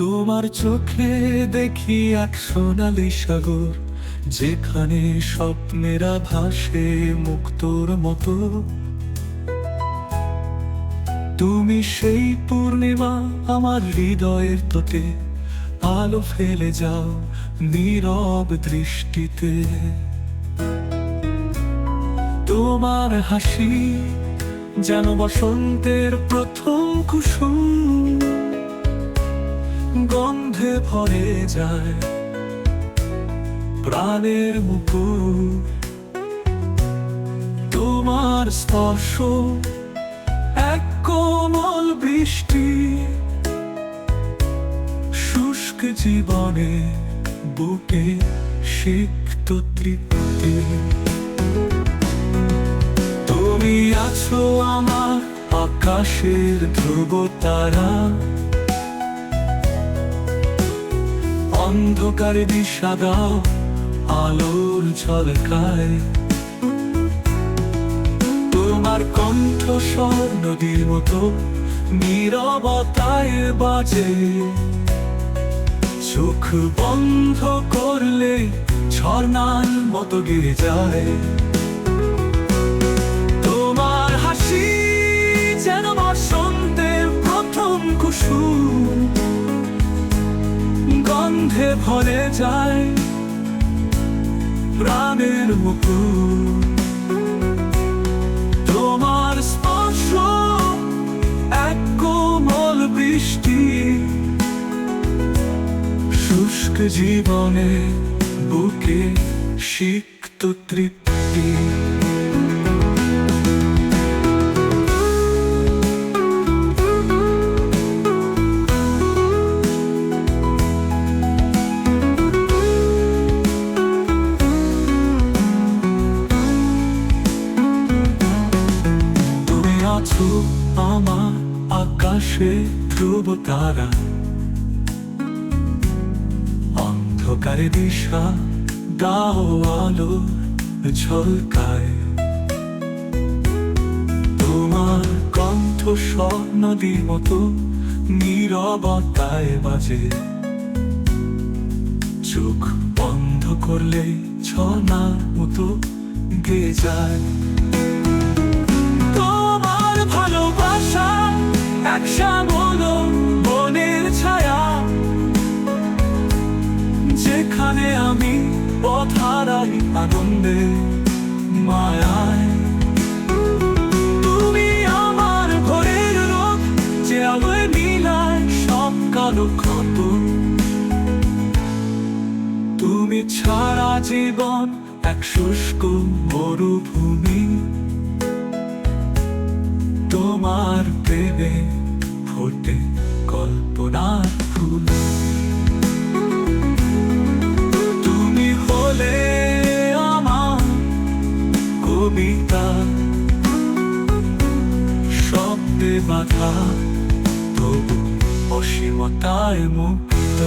তোমার চোখে দেখি এক সোনালি সাগর, যেখানে স্বপ্নেরা ভাসে মুক্তোর মতো। তুমি সেই পূর্ণিমা, আমার হৃদয়ের তোতে আলো ফেলে যাও নীরব দৃষ্টিতে। তোমার হাসি যেন বসন্তের প্রথম কুসুম, গন্ধে ভরে যায় প্রাণের মুকুর। তোমার স্পর্শ এক কোমল বৃষ্টি, শুষ্ক জীবনে বুকে সিক্ত তৃপ্তি। তুমি আছো আমার আকাশের ধ্রুব তারা, অন্ধকারে দিশা দাও আলোর ঝলকায়। তোমার কণ্ঠস্বর নদীর মতো নীরবতায় বাজে, চোখ বন্ধ করলে ঝর্ণার মতো গেয়ে যায়। তোমার হাসি যেন বসন্তের প্রথম কুসুম, গন্ধে ভরে যায় প্রাণের মুকুর। তোমার স্পর্শ এক কোমল বৃষ্টি, শুষ্ক জীবনে বুকে সিক্ত তৃপ্তি। আমার আকাশে ধ্রুব তারা, অন্ধকারে দিশা দাও আলো ঝলকায়। তোমার কণ্ঠস্বর নদীর মতো নীরবতায় বাজে, চোখ বন্ধ করলে ঝর্ণার মতো গেয়ে যায়। ভালোবাসা এক শ্যামল বনের ছায়া, যেখানে আমি পথ হারাই আনন্দে মায়ায়। তুমি আমার ভোরের রোদ, যে আলোয় মিলায় সব কালো ক্ষত। তুমি ছাড়া জীবন এক শুষ্ক মরুভূমি, তোমার প্রেমে ফোটে কল্পনার ফুল। তুমি হলে আমার কবিতা, শব্দে বাধা তবু অসীমতায় মুক্ত।